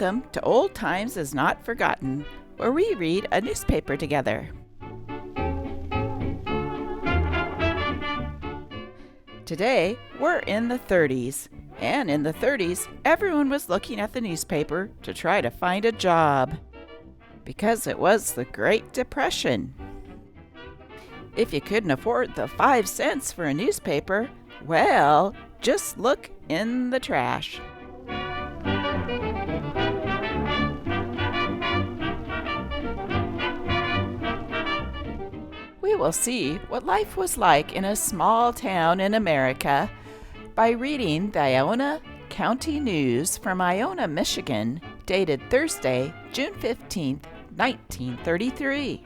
Welcome to Old Times Is Not Forgotten, where we read a newspaper together. Today, we're in the 30s, and in the 30s, everyone was looking at the newspaper to try to find a job, because it was the Great Depression. If you couldn't afford the 5 cents for a newspaper, well, just look in the trash. We will see what life was like in a small town in America by reading the Ionia County News from Ionia, Michigan, dated Thursday, June 15th, 1933.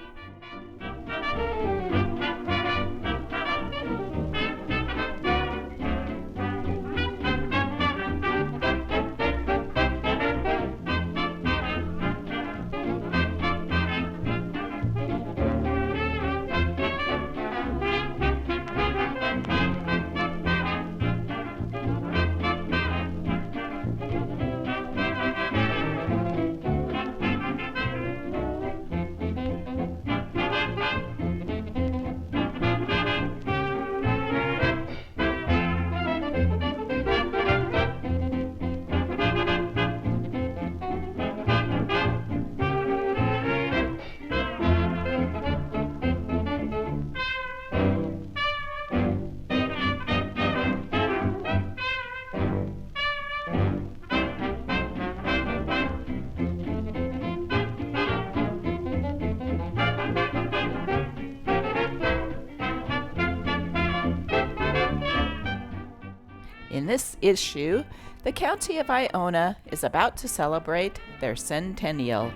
In this issue, the County of Ionia is about to celebrate their centennial,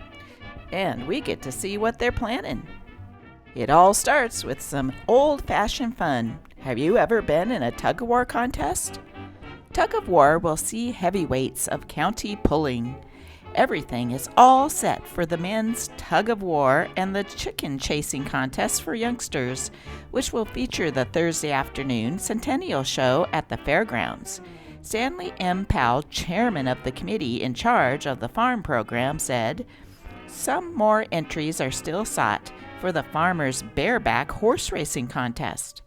and we get to see what they're planning. It all starts with some old-fashioned fun. Have you ever been in a tug-of-war contest? Tug-of-war will see heavyweights of county pulling. Everything is all set for the men's tug-of-war and the chicken chasing contest for youngsters, which will feature the Thursday afternoon centennial show at the fairgrounds. Stanley M. Powell, chairman of the committee in charge of the farm program, said, "Some more entries are still sought for the farmers' bareback horse racing contest.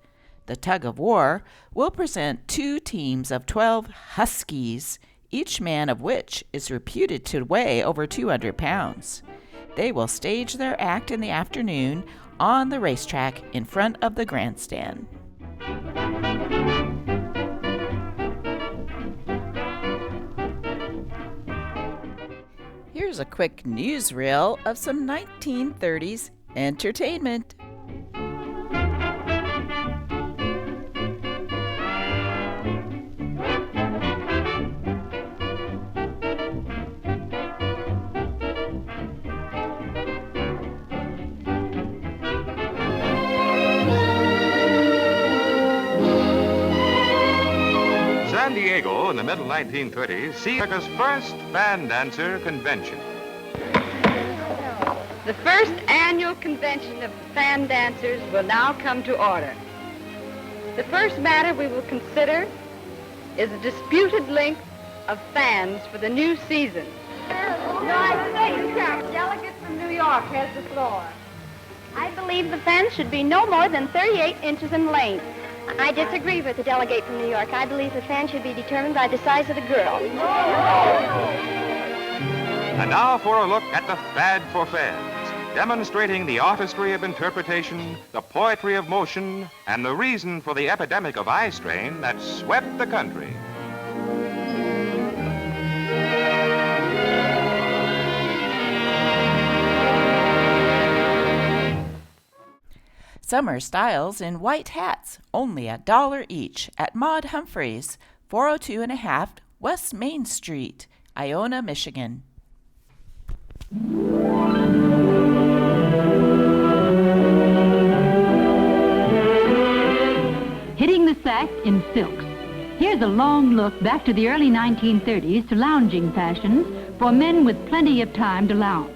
The tug-of-war will present 2 teams of 12 huskies, each man of which is reputed to weigh over 200 pounds. They will stage their act in the afternoon on the racetrack in front of the grandstand." Here's a quick newsreel of some 1930s entertainment. San Diego in the middle 1930s sees America's first fan dancer convention. The first annual convention of fan dancers will now come to order. The first matter we will consider is the disputed length of fans for the new season. Delegate from New York has the floor. I believe the fans should be no more than 38 inches in length. I disagree with the delegate from New York. I believe the fan should be determined by the size of the girl. And now for a look at the Fad for Fans, demonstrating the artistry of interpretation, the poetry of motion, and the reason for the epidemic of eye strain that swept the country. Summer styles in white hats, only $1 each at Maud Humphreys, 402 and a half West Main Street, Ionia, Michigan. Hitting the sack in silks. Here's a long look back to the early 1930s to lounging fashions for men with plenty of time to lounge.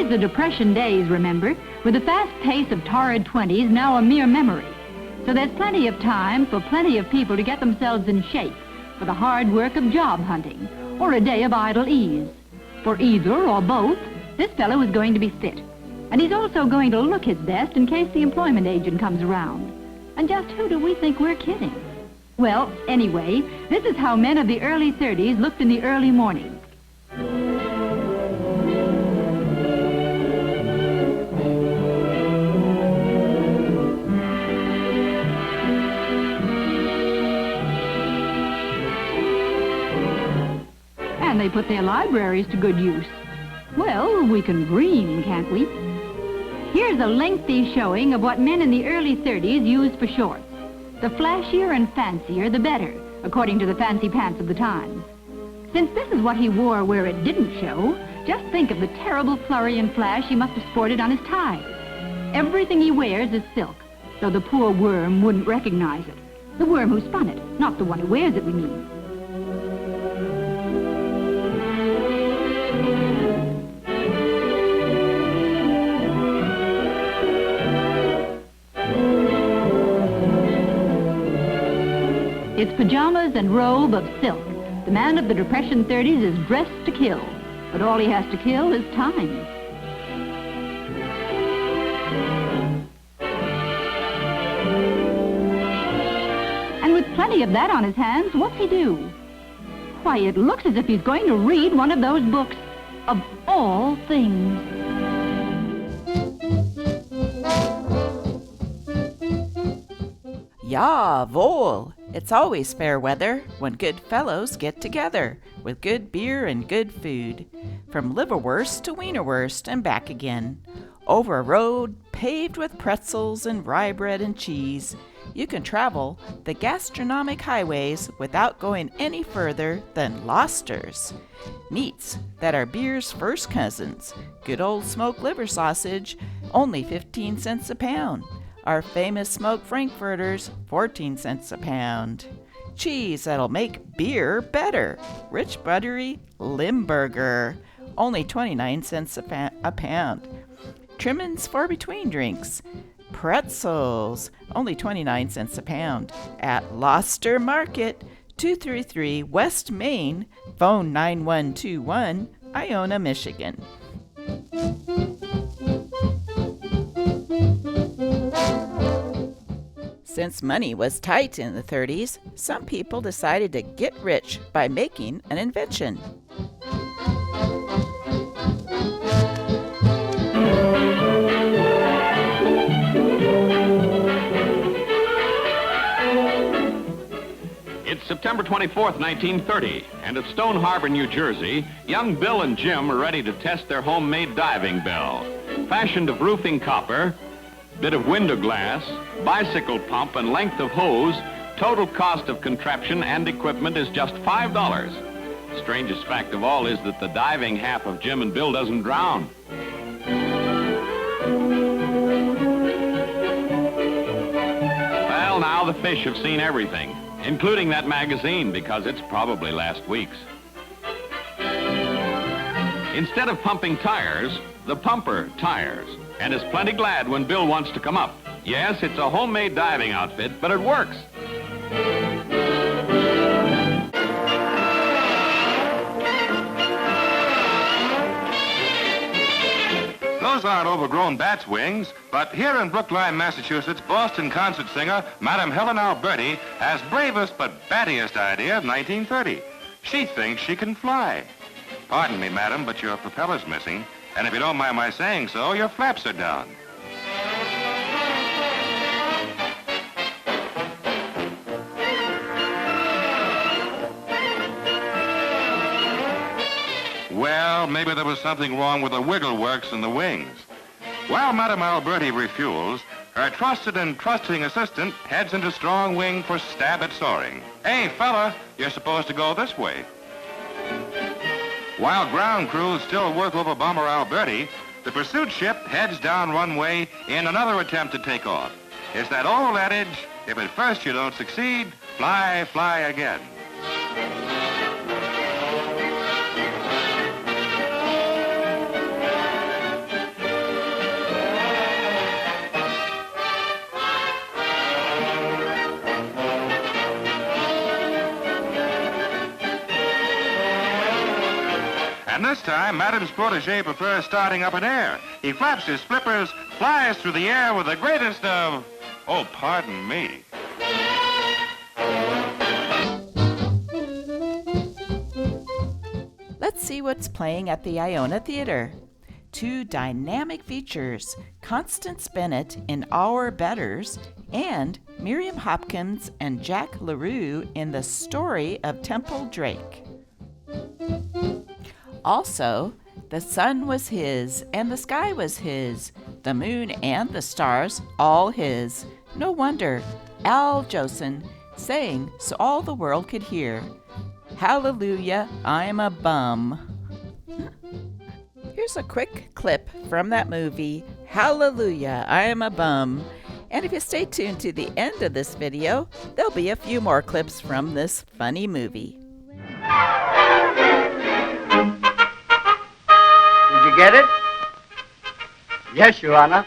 The Depression days, remember, with the fast pace of torrid 20s now a mere memory. So there's plenty of time for plenty of people to get themselves in shape for the hard work of job hunting or a day of idle ease. For either or both, this fellow is going to be fit. And he's also going to look his best in case the employment agent comes around. And just who do we think we're kidding? Well, anyway, this is how men of the early 30s looked in the early mornings. And they put their libraries to good use. Well, we can dream, can't we? Here's a lengthy showing of what men in the early 30s used for shorts. The flashier and fancier, the better, according to the fancy pants of the times. Since this is what he wore where it didn't show, just think of the terrible flurry and flash he must have sported on his tie. Everything he wears is silk, so the poor worm wouldn't recognize it. The worm who spun it, not the one who wears it, we mean. It's pajamas and robe of silk. The man of the Depression 30s is dressed to kill, but all he has to kill is time. And with plenty of that on his hands, what's he do? Why, it looks as if he's going to read one of those books. Of all things. Jawohl! It's always fair weather when good fellows get together with good beer and good food. From liverwurst to wienerwurst and back again. Over a road paved with pretzels and rye bread and cheese. You can travel the gastronomic highways without going any further than Loster's. Meats that are beer's first cousins. Good old smoked liver sausage, only 15 cents a pound. Our famous smoked frankfurters, 14 cents a pound. Cheese that'll make beer better. Rich buttery Limburger, only 29 cents a pound. Trimmings for between drinks. Pretzels, only 29 cents a pound. At Loster Market, 233 West Main, phone 9121, Iona, Michigan. Since money was tight in the 30s, some people decided to get rich by making an invention. It's September 24th, 1930, and at Stone Harbor, New Jersey, young Bill and Jim are ready to test their homemade diving bell. Fashioned of roofing copper, bit of window glass, bicycle pump, and length of hose, total cost of contraption and equipment is just $5. Strangest fact of all is that the diving half of Jim and Bill doesn't drown. Well, now the fish have seen everything, including that magazine, because it's probably last week's. Instead of pumping tires, the pumper tires, and is plenty glad when Bill wants to come up. Yes, it's a homemade diving outfit, but it works. Those aren't overgrown bat's wings, but here in Brookline, Massachusetts, Boston concert singer Madame Helen Alberti has bravest but battiest idea of 1930. She thinks she can fly. Pardon me, madam, but your propeller's missing. And if you don't mind my saying so, your flaps are down. Well, maybe there was something wrong with the wiggle works in the wings. While Madame Alberti refuels, her trusted and trusting assistant heads into strong wing for stab at soaring. Hey, fella, you're supposed to go this way. While ground crews still work over Bomber Alberti, the pursuit ship heads down runway in another attempt to take off. It's that old adage, if at first you don't succeed, fly, fly again. this time, Madame's protege prefers starting up in air. He flaps his flippers, flies through the air with the greatest of... Oh, pardon me. Let's see what's playing at the Iona Theater. 2 dynamic features, Constance Bennett in Our Betters and Miriam Hopkins and Jack LaRue in The Story of Temple Drake. Also, the sun was his and the sky was his, the moon and the stars all his. No wonder Al Jolson sang so all the world could hear, "Hallelujah, I'm a bum." Here's a quick clip from that movie, Hallelujah, I'm a Bum. And if you stay tuned to the end of this video, there'll be a few more clips from this funny movie. Did you get it? Yes, Your Honor.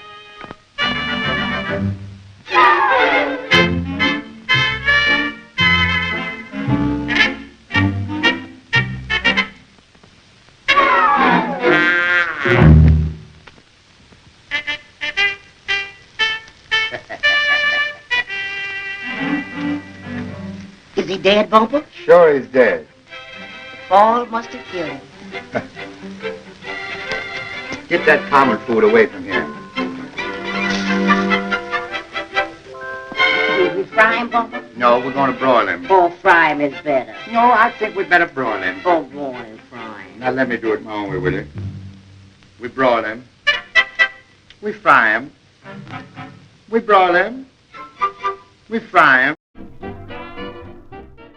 Is he dead, Bumper? Sure he's dead. The fall must have killed him. Get that common food away from here. Did we fry him, Bumper? No, we're going to broil him. Oh, fry him is better. No, I think we'd better broil him. Oh, broil and fry him. Now let me do it my own way, will you? We broil him. We fry him. We broil him. We fry him.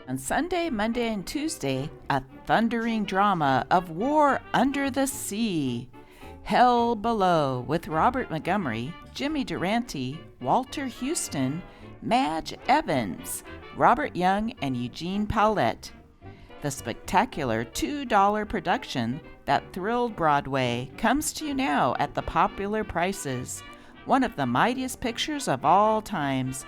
On Sunday, Monday, and Tuesday, a thundering drama of war under the sea. Hell Below with Robert Montgomery, Jimmy Durante, Walter Houston, Madge Evans, Robert Young, and Eugene Paulette. The spectacular $2 production that thrilled Broadway comes to you now at the popular prices. One of the mightiest pictures of all times.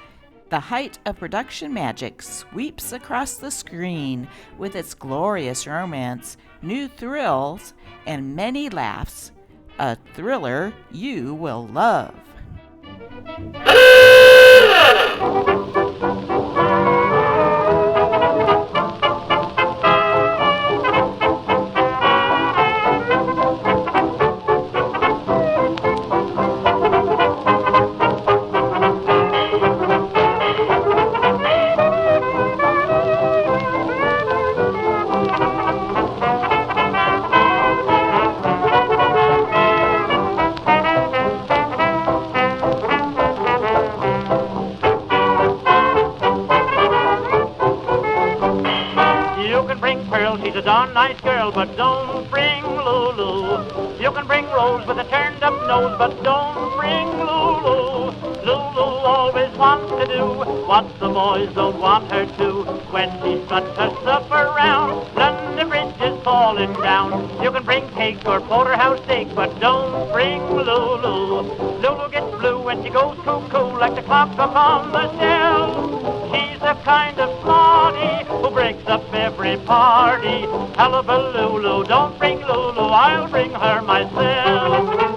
The height of production magic sweeps across the screen with its glorious romance, new thrills, and many laughs. A thriller you will love. She's a darn nice girl, but don't bring Lulu. You can bring Rose with a turned-up nose, but don't bring Lulu. Lulu always wants to do what the boys don't want her to. When she struts her stuff around, London Bridge is falling down. You can bring cake or porterhouse steak, but don't bring Lulu. Lulu gets blue when she goes cuckoo like the clock upon the shelf. She's the kind of smarty who breaks up every party. Hullabaloo, don't bring Lulu, I'll bring her myself.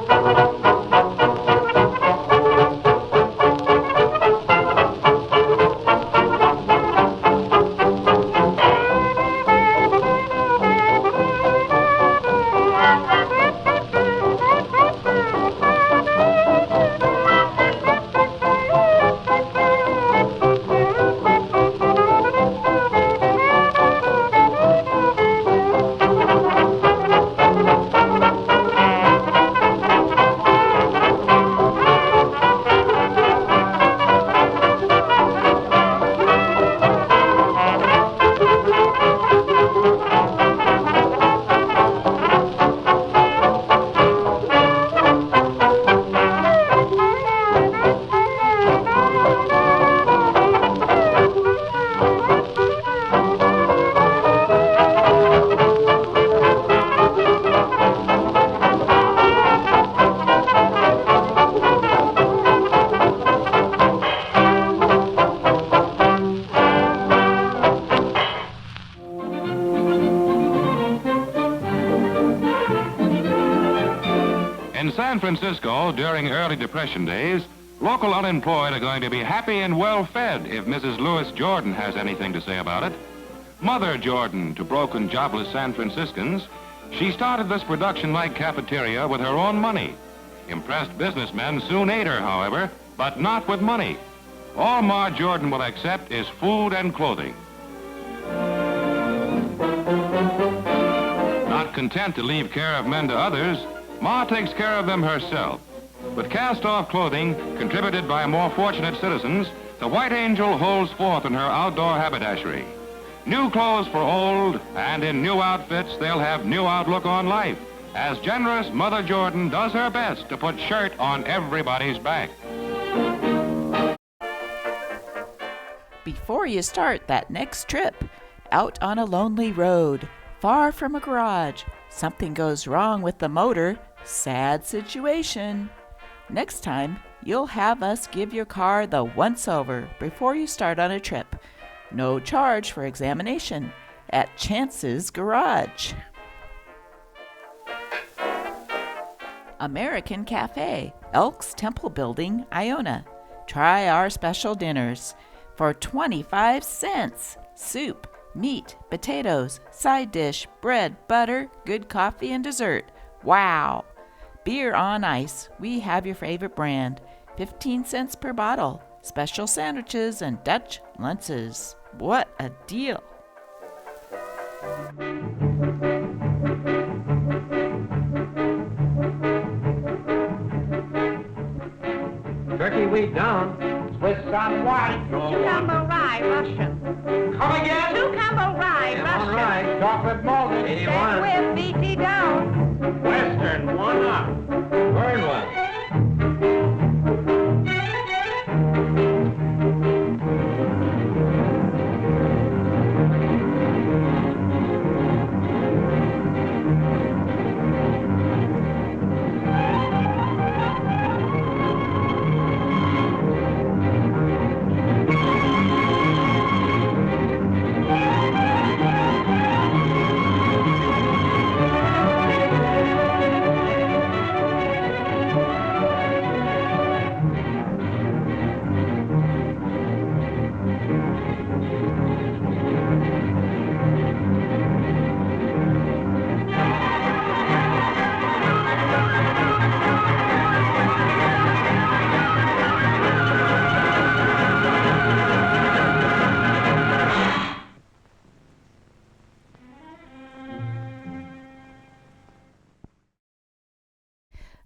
Francisco, during early Depression days, local unemployed are going to be happy and well-fed if Mrs. Lewis Jordan has anything to say about it. Mother Jordan to broken, jobless San Franciscans, she started this production-like cafeteria with her own money. Impressed businessmen soon ate her, however, but not with money. All Ma Jordan will accept is food and clothing. Not content to leave care of men to others, Ma takes care of them herself. With cast-off clothing contributed by more fortunate citizens, the White Angel holds forth in her outdoor haberdashery. New clothes for old, and in new outfits they'll have new outlook on life, as generous Mother Jordan does her best to put shirt on everybody's back. Before you start that next trip, out on a lonely road, far from a garage, something goes wrong with the motor, sad situation. Next time, you'll have us give your car the once-over before you start on a trip. No charge for examination at Chance's Garage. American Cafe, Elks Temple Building, Ionia. Try our special dinners for 25 cents. Soup, meat, potatoes, side dish, bread, butter, good coffee, and dessert. Wow! Beer on ice. We have your favorite brand. 15 cents per bottle. Special sandwiches and Dutch lunches. What a deal! Turkey wheat down. Swiss on white. Two combo rye, Russian. Come again? Two combo rye, Yeah, Russian. all right. Chocolate malted. 81. With BT down. Western, 1 up. Burn one.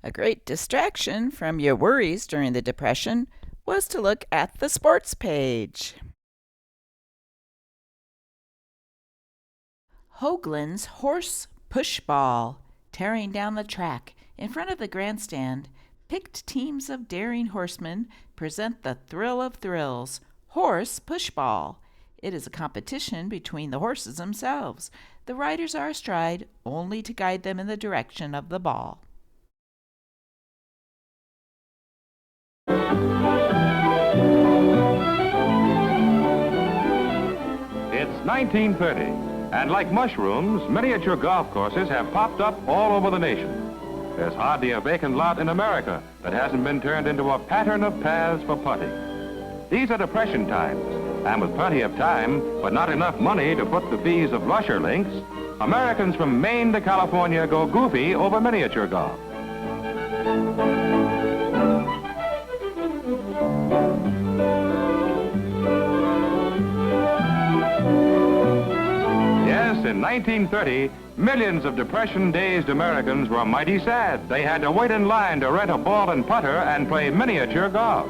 A great distraction from your worries during the Depression was to look at the sports page. Hoagland's horse pushball, tearing down the track in front of the grandstand, picked teams of daring horsemen present the thrill of thrills, horse pushball. It is a competition between the horses themselves. The riders are astride only to guide them in the direction of the ball. It's 1930, and like mushrooms, miniature golf courses have popped up all over the nation. There's hardly a vacant lot in America that hasn't been turned into a pattern of paths for putting. These are Depression times, and with plenty of time, but not enough money to foot the fees of lusher links, Americans from Maine to California go goofy over miniature golf. In 1930, millions of Depression-dazed Americans were mighty sad. They had to wait in line to rent a ball and putter and play miniature golf.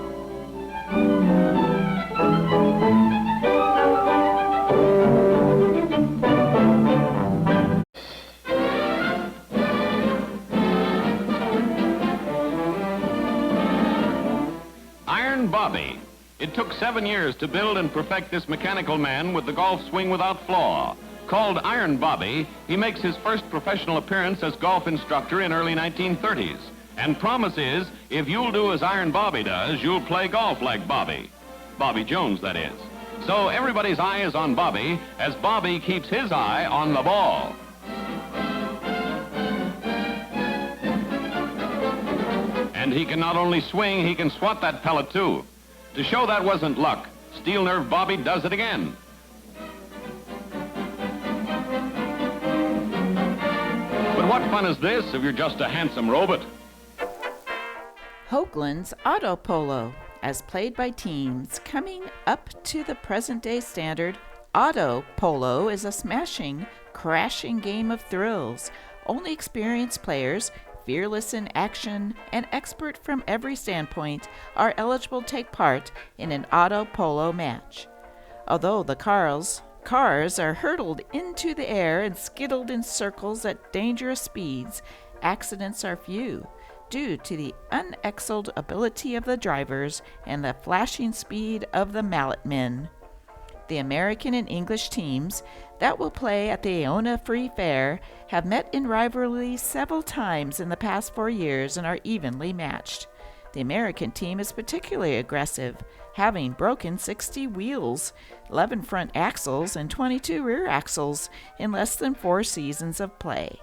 Iron Bobby. It took 7 years to build and perfect this mechanical man with the golf swing without flaw. Called Iron Bobby, he makes his first professional appearance as golf instructor in early 1930s. And promise is, if you'll do as Iron Bobby does, you'll play golf like Bobby. Bobby Jones, that is. So everybody's eye is on Bobby as Bobby keeps his eye on the ball. And he can not only swing, he can swat that pellet too. To show that wasn't luck, Steel Nerve Bobby does it again. But what fun is this if you're just a handsome robot? Hoagland's Auto Polo, as played by teams coming up to the present-day standard. Auto Polo is a smashing, crashing game of thrills. Only experienced players, fearless in action, and expert from every standpoint, are eligible to take part in an Auto Polo match. Although the cars are hurtled into the air and skittled in circles at dangerous speeds, accidents are few, due to the unexcelled ability of the drivers and the flashing speed of the mallet men. The American and English teams that will play at the Ionia Free Fair have met in rivalry several times in the past 4 years and are evenly matched. The American team is particularly aggressive, having broken 60 wheels, 11 front axles, and 22 rear axles in less than 4 seasons of play.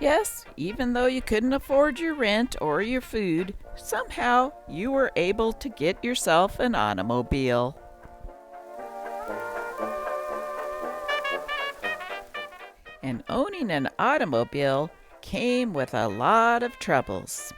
Yes, even though you couldn't afford your rent or your food, somehow you were able to get yourself an automobile. And owning an automobile came with a lot of troubles.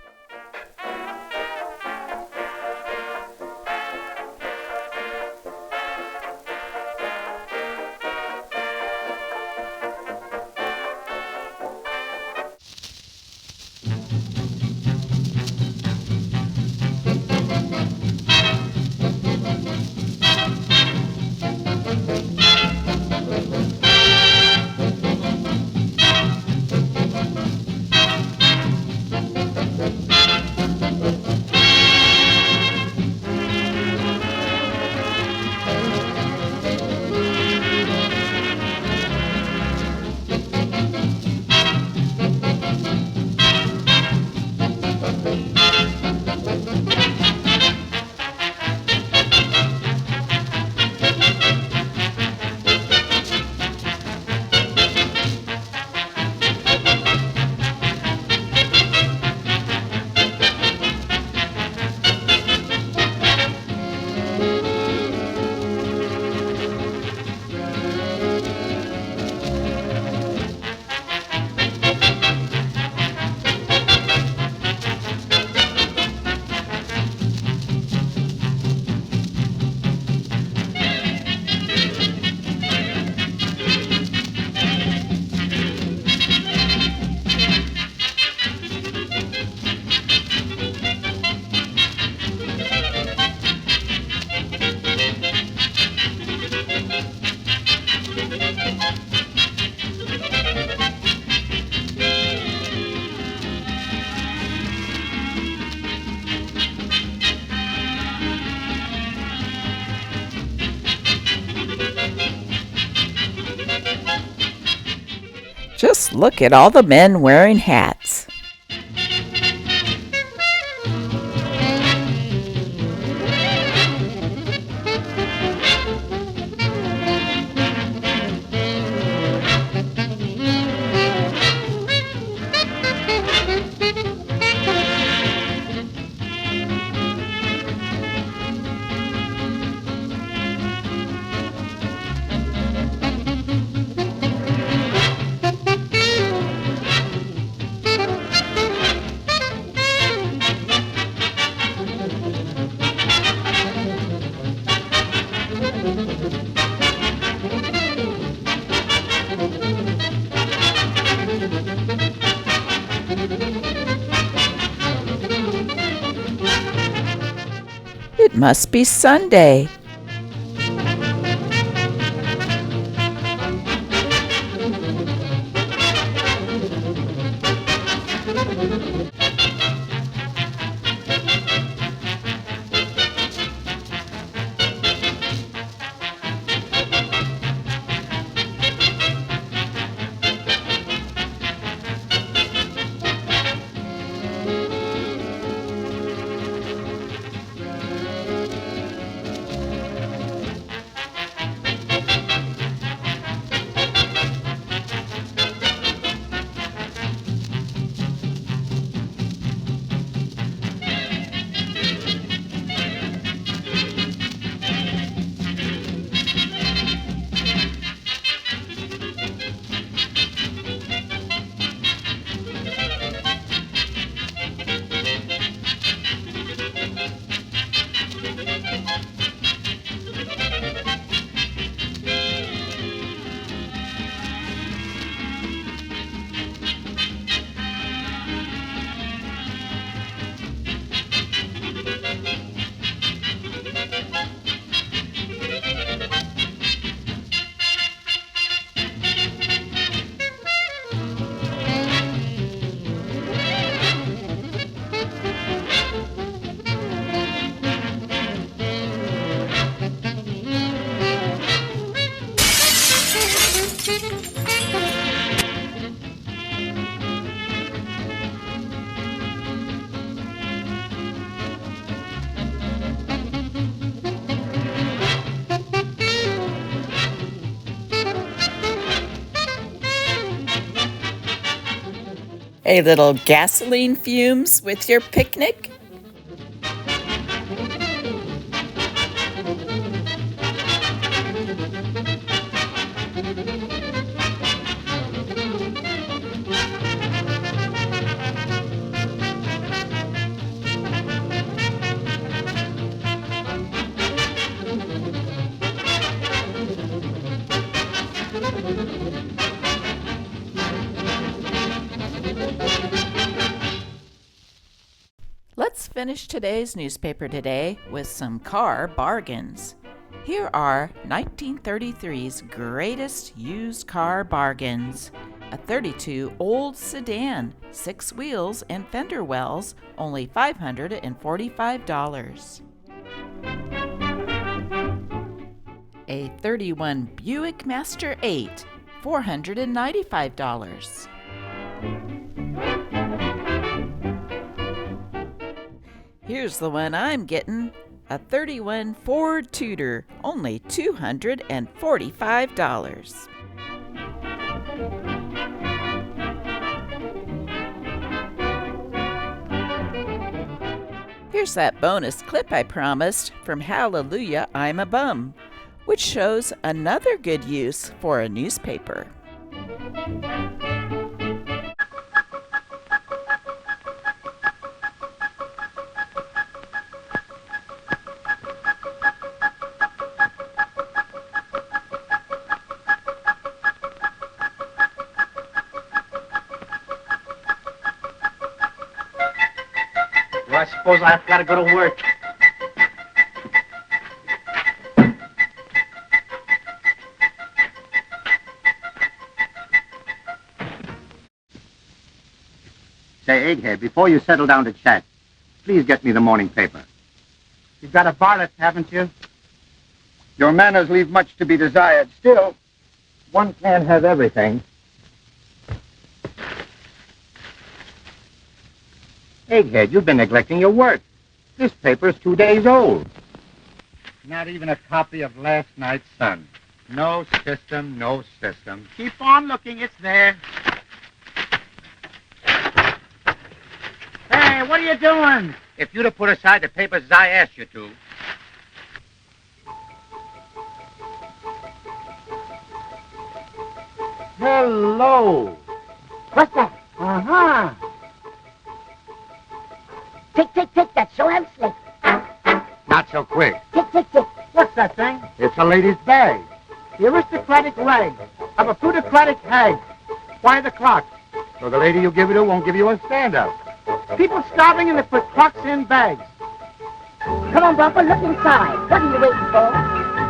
Just look at all the men wearing hats. must be Sunday. A little gasoline fumes with your picnic? Let's finish today's newspaper today with some car bargains. Here are 1933's greatest used car bargains. A 32 old sedan, 6 wheels and fender wells, only $545. A 31 Buick Master 8, $495. Here's the one I'm getting, a 31 Ford Tudor, only $245. Here's that bonus clip I promised from Hallelujah, I'm a Bum, which shows another good use for a newspaper. Well, I suppose I've got to go to work. Say, Egghead, before you settle down to chat, please get me the morning paper. You've got a varlet, haven't you? Your manners leave much to be desired. Still, one can't have everything. Egghead, you've been neglecting your work. This paper's 2 days old. Not even a copy of last night's Sun. No system, no system. Keep on looking, it's there. Hey, what are you doing? If you'd have put aside the papers as I asked you to. Hello. What's that? Uh-huh. Tick, tick, tick. That's so I'm slick. Not so quick. Tick, tick, tick. What's that thing? It's a lady's bag. The aristocratic rag of a plutocratic hag. Why the clock? So the lady you give it to won't give you a stand-up. People starving and they put clocks in bags. Come on, Bumper, look inside. What are you waiting for?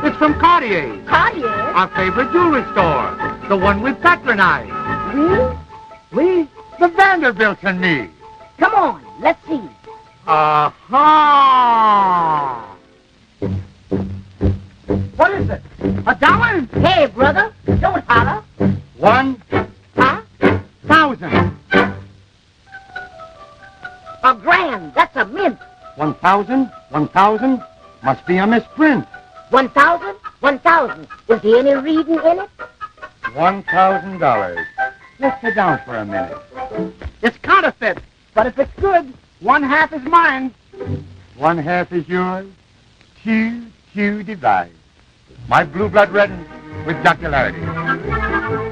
It's from Cartier's. Cartier? Our favorite jewelry store. The one we patronize. We? The Vanderbilts and me. Come on, let's see. Aha! What is it? $1? Hey, brother, don't holler. 1,000. A grand, that's a mint. 1,000. Must be a misprint. 1,000? 1,000. Is there any reading in it? $1,000. Let's sit down for a minute. It's counterfeit, but if it's good, 1/2 is mine. 1/2 is yours. 2 divide. My blue blood reddens with jocularity.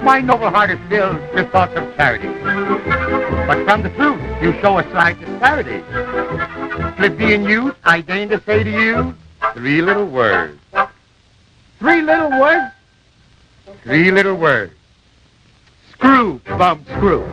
My noble heart is filled with thoughts of charity. But from the truth, you show a slight disparity. Plebeian youth, I deign to say to you 3 little words. 3 little words? 3 little words. Screw, bum, screw.